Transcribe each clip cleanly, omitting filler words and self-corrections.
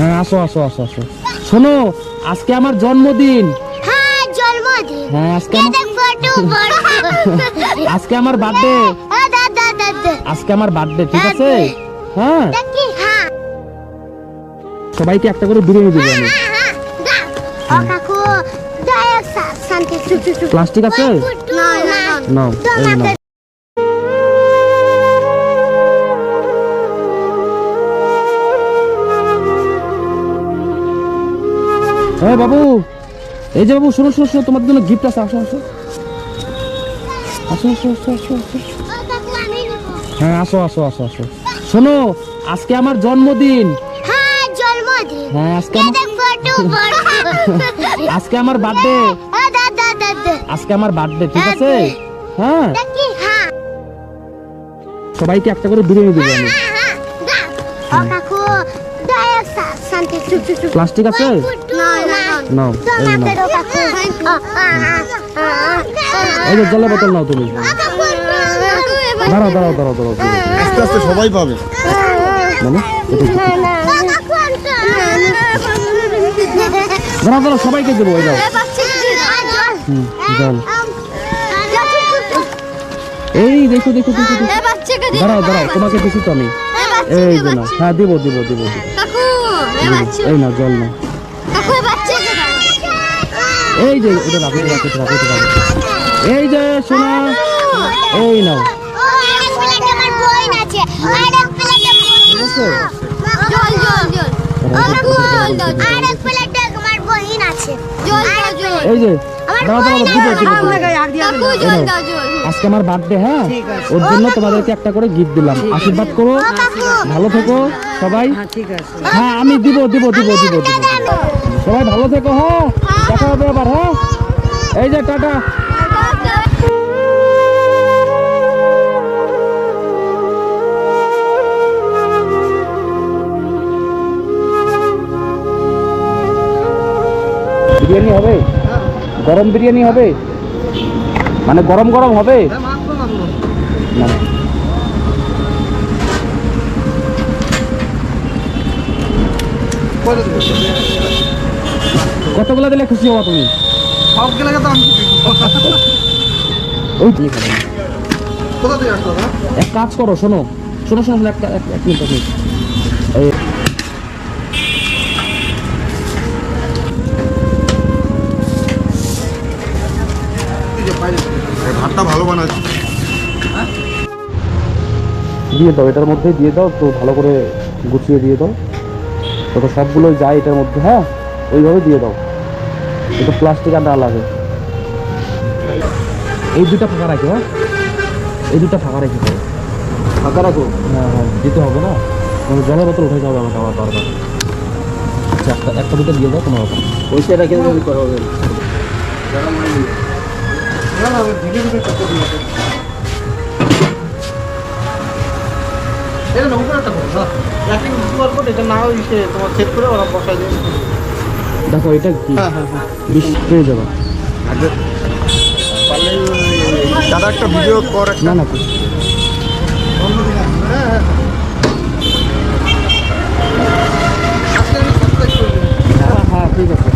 হ্যাঁ আসো আসো আসো আসো। শোনো আজকে আমার জন্মদিন। হ্যাঁ জন্মদিন। হ্যাঁ আজকে আজকে আমার বার্থডে। আজকে আমার বার্থডে, ঠিক আছে? হ্যাঁ সবাইকে একটা করে বিরিয়ানি দিব আমি। প্লাস্টিক আছে? নাও এই নাও। হ্যাঁ বাবু, এই যে বাবু শোনো শোনো শোনো, তোমাদের জন্য গিফট আছে। আসো আসো আসো আসো আসো আসো আসো। হ্যাঁ আসো আসো আসো আসো। শোনো আজকে আমার জন্মদিন। হ্যাঁ জন্মদিন। হ্যাঁ আজকে আমার বার্থডে। আজকে আমার বার্থডে, ঠিক আছে? হ্যাঁ সবাইকে একটা করে বিরিয়ানি দিব আমি। প্লাস্টিক আছে? নাও এই নাও। এই যে জলের বোতল নাও তুমি। দাঁড়াও দাঁড়াও দাঁড়াও দাঁড়াও। আস্তে আস্তে সবাই পাবে। মানে দাঁড়াও দাঁড়াও, সবাইকে দেবো। ওই দাও জল। এই দেখো দেখো দেখো দেখো। দাঁড়াও দাঁড়াও, তোমাকে দিছি তো আমি। এই যে নাও। হ্যাঁ দিব দিব দিব। এই নাও জল নাও। এই যে এটা রাখো রাখো রাখো রাখো। এই যে শোনা, এই নাও। এই যে আজকে আমার বার্থডে, হ্যাঁ ওর জন্য তোমাদেরকে একটা করে গিফট দিলাম। আশীর্বাদ করো, ভালো থেকো সবাই। হ্যাঁ আমি দিব দিব দিব দিব দিব। সবাই ভালো থেকো। হ্যাঁ দেখা হবে আবার। হ্যাঁ এই যে টাটা। বিরিয়ানি হবে? গরম বিরিয়ানি হবে? মানে গরম গরম হবে? কতগুলো দিলে খুশি হবা তুমি? সবগুলোকে তো আমি ওই কোথা থেকে আসলো না? এক কাজ করো, শোনো শোনো শোনো একটা এক মিনিট এই ভাতটা ভালো বানাচ্ছি। দিয়ে দাও, এটার মধ্যে দিয়ে দাও তো, ভালো করে গুছিয়ে দিয়ে দাও তো সবগুলো যায় এটার মধ্যে। হ্যাঁ ওইভাবে দিয়ে দাও। এটা প্লাস্টিক আর ডাল লাগে। এই দুটা ফাঁকা রাখো। হ্যাঁ এই দুটা ফাঁকা রেখে দাও। ফাঁকা রাখো। হ্যাঁ হ্যাঁ দিতে হবে না, মানে জলের বোতল উঠে যাবে আমাকে আমার দরকার। আচ্ছা একটা দুটো দিয়ে দাও, কোনো ব্যাপার। ওইটা রেখে দেবে করা হবে। দেখো এটা কি পেয়ে যাবো। দাদা একটা ভিডিও কর। না না হ্যাঁ ঠিক আছে।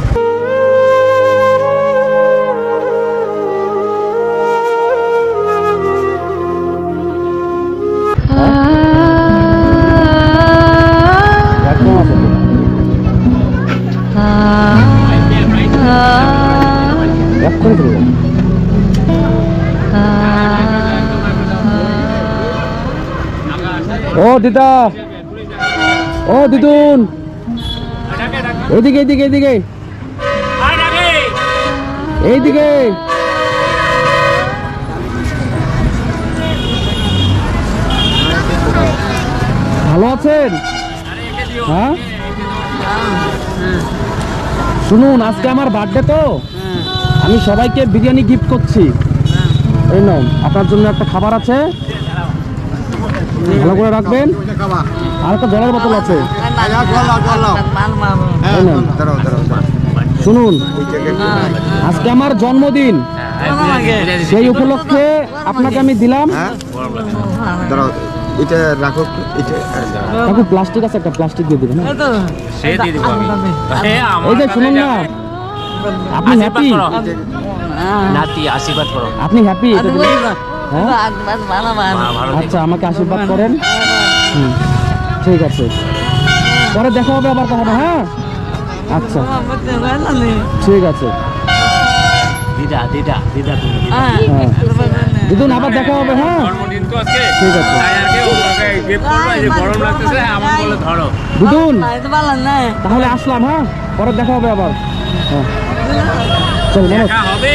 ও দিদা, ও দিদুন, এদিকে এদিকে এদিকে এইদিকে। ভালো আছেন? হ্যাঁ শুনুন, আজকে আমার বার্থডে তো, আমি সবাইকে বিরিয়ানি গিফট করছি। এই নাও, আপনার জন্য একটা খাবার আছে, ভালো করে রাখবেন। আর একটা জলের বোতল আছে। শুনুন, আজকে আমার জন্মদিন, সেই উপলক্ষে আপনাকে আমি দিলাম। এটা রাখো এটা কাকু প্লাস্টিক আছে, একটা প্লাস্টিক দিয়ে দিবেন। সে দিয়ে দিব আমি এই যে শুনুন না, আপনি হ্যাপি? নাতি আশীর্বাদ করো। আপনি হ্যাপি? হ্যাঁ ভালো আচ্ছা, আমাকে আশীর্বাদ করেন। হুম, ঠিক আছে, পরে দেখা হবে আবার কখনো। হ্যাঁ আচ্ছা ঠিক আছে। দিদা দিদা দিদা তুমি দিদা। হ্যাঁ দিদুন, আবার দেখা হবে। হ্যাঁ জন্মদিন তো আজকে, ঠিক আছে তাই আর কি ওকে গিফট করবো। এই যে গরম লাগতেছে, আমার বলে ধরো। দিদুন, তাহলে আসলাম। হ্যাঁ পরে দেখা হবে আবার। হ্যাঁ চল মনোজ। দেখা হবে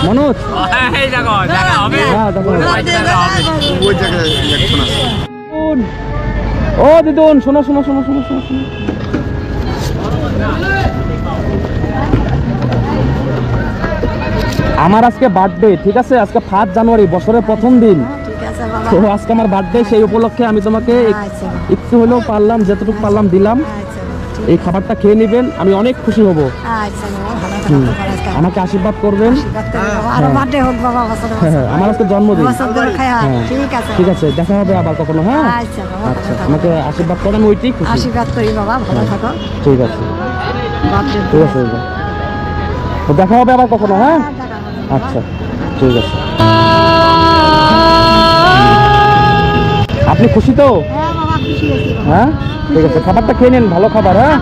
মনোজ, এই দেখো দেখা হবে। হ্যাঁ দেখা হবে। দেখা হবে। ওই জায়গায় এখন আছে। দিদুন, ও দিদুন, শোনো শোনো শোনো শোনো শোনো শোনো। আমার আজকে বার্থডে, ঠিক আছে? আজকে 5 জানুয়ারি, বছরের প্রথম দিন। তো আজকে আমার বার্থডে, সেই উপলক্ষে আমি তোমাকে একটু হলেও পারলাম, যতটুকু পারলাম দিলাম। এই খাবারটা খেয়ে নেবেন, আমি অনেক খুশি হব। আমাকে আশীর্বাদ করবেন। হ্যাঁ, আমার আজকে জন্মদিন। ঠিক আছে, দেখা হবে আবার কখনো। হ্যাঁ আচ্ছা, আমাকে আশীর্বাদ করেন, আমি ওইটাই খুশি। আশীর্বাদ করি বাবা, ভালো থাকো। ঠিক আছে ঠিক আছে, তো দেখা হবে আবার কখনো। হ্যাঁ আচ্ছা ঠিক আছে। আপনি খুশি তো? হ্যাঁ ঠিক আছে, খাবারটা খেয়ে নিন, ভালো খাবার। হ্যাঁ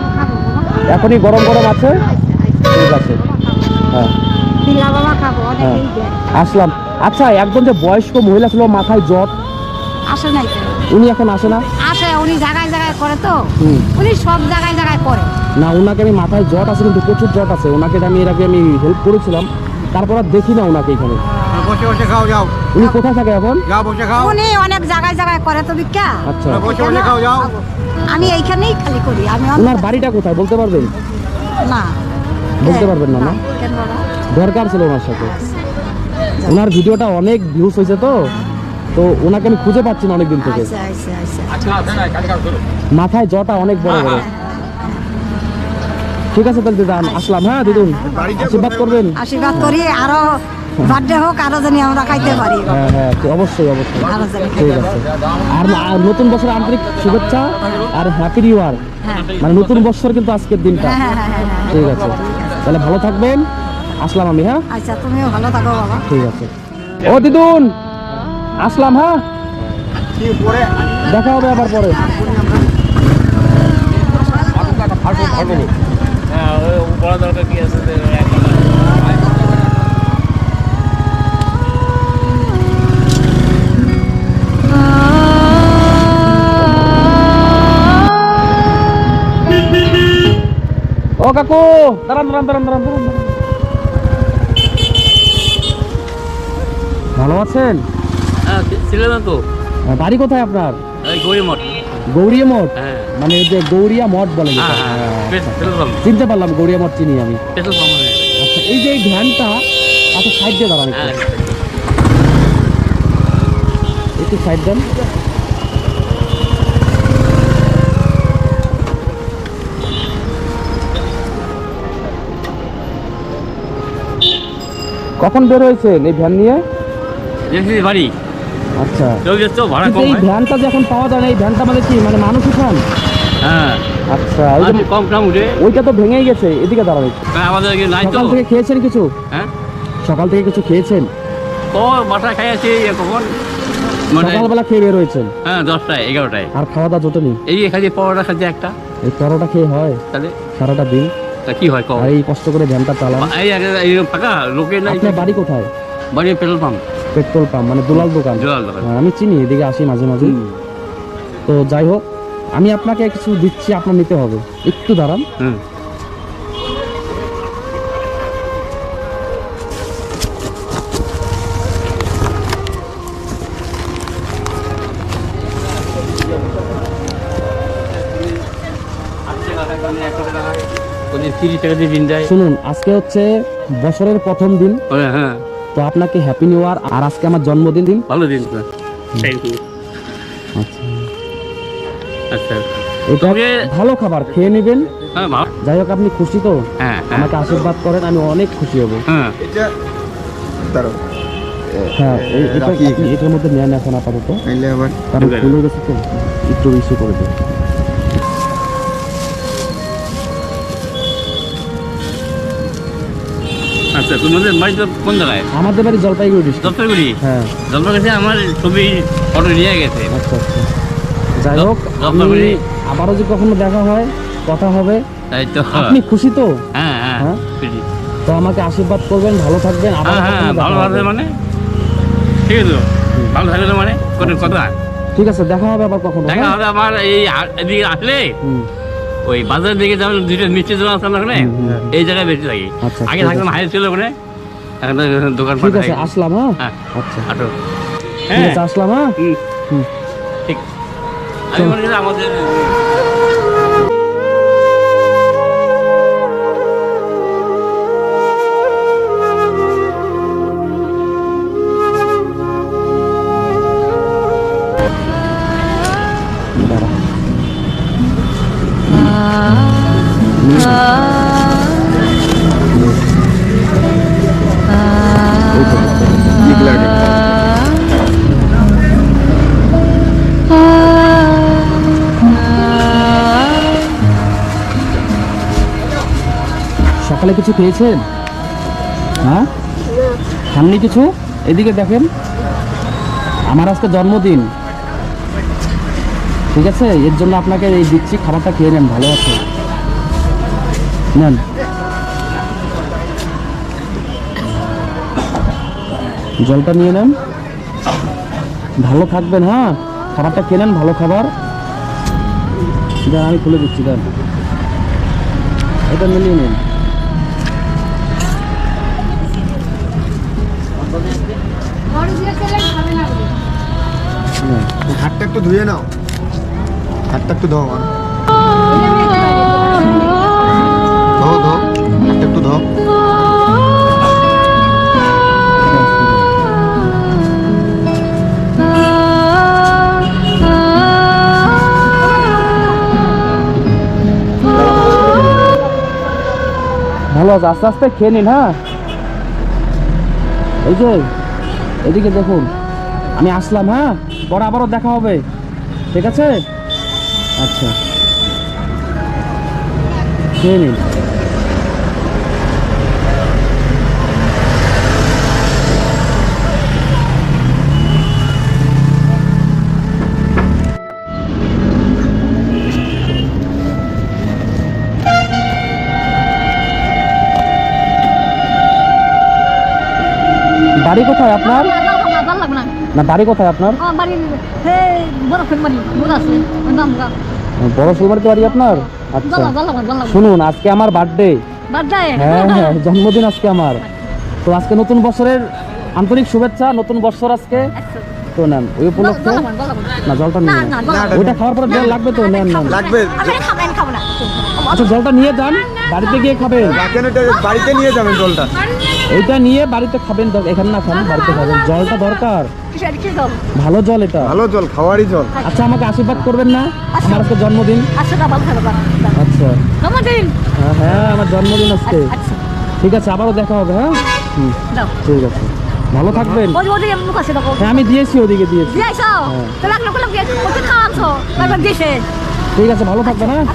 এখনই গরম গরম আছে। ঠিক আছে, হ্যাঁ হ্যাঁ আসলাম। আচ্ছা, একজন যে বয়স্ক মহিলা ছিল, মাথায় জট, আসে নাই তো? উনি এখন আসে না? আসে, উনি জায়গায় জায়গায় করে তো, হুম। উনি সব জায়গায় জায়গায় করে। না, ওনাকে আমি, মাথায় জট আছে কিন্তু প্রচুর জট আছে, ওনাকে আমি এর আগে আমি হেল্প করেছিলাম, তারপর আর দেখি না ওনাকে এখানে। বসে বসে খাও, যাও উনি কোথায় থাকে এখন? যাও বসে খাও, উনি অনেক জায়গায় জায়গায় করে তো ভিক্ষা। আচ্ছা, বসে বসে খাও, যাও। আমি এইখানেই খালি করি। আমি ওনার বাড়িটা কোথায় বলতে পারবেন? না বলতে পারবেন না? না, কেন বাবা? দরকার ছিল ওনার সাথে। ওনার ভিডিওটা অনেক ভিউজ হয়েছে, তো তো ওনাকে আমি খুঁজে পাচ্ছি না অনেকদিন থেকে। আচ্ছা আচ্ছা আচ্ছা আচ্ছা আছে না কাজ করো। মাথায় জটা অনেক বড় বড়। ঠিক আছে তাহলে দিদা, আসলাম। হ্যাঁ দিদুন, আশীর্বাদ করবেন। আশীর্বাদ করি, আরো বার্থডে হোক, আরো জানি আমরা খাইতে পারি। হ্যাঁ হ্যাঁ অবশ্যই অবশ্যই। আরো জানি ঠিক আছে, আর নতুন বছরের আন্তরিক শুভেচ্ছা আর হ্যাপি নিউ ইয়ার। মানে নতুন বছর কিন্তু আজকের দিনটা। হ্যাঁ হ্যাঁ হ্যাঁ হ্যাঁ। ঠিক আছে, তাহলে ভালো থাকবেন। আসলাম আমি। হ্যাঁ আচ্ছা, তুমিও ভালো থাকো বাবা। ঠিক আছে। ও দিদুন, আসলাম। হ্যাঁ কি পরে দেখা হবে আবার পরে। হ্যাঁ ওই বড় দরকার কি আছে? ও কাকু, দাঁড়ান দাঁড়ান দাঁড়ান দাঁড়ান দাঁড়ান। ভালো আছেন? হ্যাঁ ছিল না তো, বাড়ি কোথায় আপনার? এই গরিমঠ। গৌরিয়া মঠ? হ্যাঁ মানে এই যে গৌরিয়া মঠ বলে যেটা। হ্যাঁ হ্যাঁ, পেট্রোল পাম্প, চিনতে পারলাম, গৌরিয়া মঠ চিনি আমি। Petrol pump. আচ্ছা, এই যে এই ভ্যানটা, আচ্ছা সাইড দিয়ে দাঁড়ান একটু। হ্যাঁ একটু সাইড দেন। কখন বের হয়েছেন এই ভ্যান নিয়ে? দেখছি বাড়ি আচ্ছা, লোক যাচ্ছে, ভাড়া কিন্তু কম এই হয়। ভ্যানটা যে এখন পাওয়া যায় না, এই ভ্যানটা মানে কি, মানে মানুষ উঠান? হ্যাঁ আচ্ছা, ওই যে কম দাম উঠে। ওইটা তো ভেঙেই গেছে, এদিকে দাঁড়ান একটু। হ্যাঁ, আমাদের এখানে নাই তো। সকাল থেকে খেয়েছেন কিছু? হ্যাঁ সকাল থেকে কিছু খেয়েছেন? ও বাটা খাই আছি কখন, মানে সকালবেলা খেয়ে বের হয়েছেন? হ্যাঁ 10টায় 11টায়। আর খাওয়া দাওয়া জোটেনি? এই খালি পরোটা খাচ্ছে একটা, এই পরোটা খেয়ে হয় তাহলে সারাটা দিন? তা কি হয় কম? আর এই কষ্ট করে ভ্যানটা চালান? এই ফাঁকা লোকে নাই। আপনার বাড়ি কোথায়? বাড়ি পেট্রোল পাম্প, পেট্রোল পাম্প মানে দুলাল দোকান? জোয়াল দোকান। হ্যাঁ, আমি চিনি, এদিকে আসি মাঝে মাঝে। তো যাই হোক, আমি আপনাকে কিছু দিচ্ছি, আপনার নিতে হবে। একটু দাঁড়ান। হুম ওদের 30 টাকা দিয়ে দিন যায়। শুনুন, আজকে হচ্ছে বছরের প্রথম দিন, হ্যাঁ তো আপনাকে হ্যাপি নিউ ইয়ার। আর আজকে আমার জন্মদিন। দিন ভালো দিন। Thank you. আচ্ছা, আচ্ছা এটা তবে- ভালো খাবার, খেয়ে নেবেন। হ্যাঁ ভালো। যাই হোক, আপনি খুশি তো? হ্যাঁ হ্যাঁ আমাকে আশীর্বাদ করেন, আমি অনেক খুশি হব। হ্যাঁ এটা দাঁড়াও, হ্যাঁ এটা রাখি এখানে। এটার মধ্যে নেন এখন আপাতত, নাইলে আবার কারণ খুলে গেছে তো একটু ইস্যু করে দেয়। আচ্ছা তোমাদের বাড়ি তো কোন জায়গায়? আমাদের বাড়ি জলপাইগুড়ি ডিস্ট্রিক্ট। জলপাইগুড়ি। হ্যাঁ জলপাইগুড়ি আমার ছবি ফটো নিয়ে গেছে। আচ্ছা আচ্ছা, যাই হোক আমি জলপাইগুড়ি। আবারও যে কখনো দেখা হয় কথা হবে। তাই তো। আপনি খুশি তো? হ্যাঁ হ্যাঁ হ্যাঁ? খুশি। তো আমাকে আশীর্বাদ করবেন, ভালো থাকবেন। আবার হ্যাঁ হ্যাঁ কখনো দেখা ভালো হবে। থাকবে মানে ঠিক আছে তো, ভালো থাকলে মানে কোনো কথা। ঠিক আছে, দেখা হবে আবার কখনো। দেখা হ্যাঁ? হবে আমার এই এদিকে আসলে হুম, ওই বাজারের দিকে যেমন দুটো মিষ্টি দোকান আছে ওখানে, এই জায়গায় বেশি থাকি। আচ্ছা, আগে ঠিক থাকতাম আছে। হাই ছিল ওখানে, এখন তো দোকান ঠিক আছে, আসলাম। হ্যাঁ হ্যাঁ আচ্ছা, আটো ঠিক হ্যাঁ আছে, আসলাম। হ্যাঁ হুম, হুম। ঠিক। আমি মনে করি আমাদের দাঁড়া। ঠিক লাগে। সকালে কিছু খেয়েছেন? হ্যাঁ, খাননি কিছু? এদিকে দেখেন, আমার আজকে জন্মদিন, ঠিক আছে? এর জন্য আপনাকে এই দিচ্ছি, খাবারটা খেয়ে নেন, ভালো আছে। নেন, জলটা নিয়ে নেন, ভালো থাকবেন। হ্যাঁ, খাবারটা খেয়ে নেন, ভালো খাবার। দেন, আমি খুলে দিচ্ছি, দেন, এটা মিলিয়ে নিন। নেন। হাতটা একটু ধুয়ে নাও, হাতটা একটু ধো আমার। ধো ধো, হাতটা একটু ধো। ভালো আছে, আস্তে আস্তে খেয়ে নিন। হ্যাঁ, এই যে এদিকে দেখুন, আমি আসলাম। হ্যাঁ, পরে আবারও দেখা হবে, ঠিক আছে? আচ্ছা, খেয়ে নিন। বাড়ি কোথায় আপনার? না, বাড়ি কোথায় আপনার? বড় ফুলবাড়িতে বাড়ি আপনার? আচ্ছা, শুনুন, আজকে আমার বার্থডে। হ্যাঁ হ্যাঁ, জন্মদিন আজকে আমার। তো আজকে নতুন বছরের আন্তরিক শুভেচ্ছা, নতুন বছর আজকে। তো নেন, ওই উপলক্ষে। না, জলটা নিয়ে নেন। ওইটা খাওয়ার পরে জল লাগবে তো? নেন নেন। লাগবে। আচ্ছা, জলটা নিয়ে যান, বাড়িতে গিয়ে খাবেন। রাখেন, এটা বাড়িতে নিয়ে যাবেন জলটা। এইটা নিয়ে বাড়িতে খাবেন, এখানে না খান, বাড়িতে খাবেন। জলটা দরকার, ভালো জল এটা। ভালো জল, খাওয়ারই জল। আচ্ছা, আমাকে আশীর্বাদ করবেন না? আমার আজকে জন্মদিন। আচ্ছা, হ্যাঁ হ্যাঁ, আমার জন্মদিন আজকে। ঠিক আছে, আবারও দেখা হবে। হ্যাঁ হুম, ঠিক আছে, ভালো থাকবেন। হ্যাঁ, আমি দিয়েছি, ওদিকে দিয়েছি। ঠিক আছে, ভালো থাকবেন। হ্যাঁ।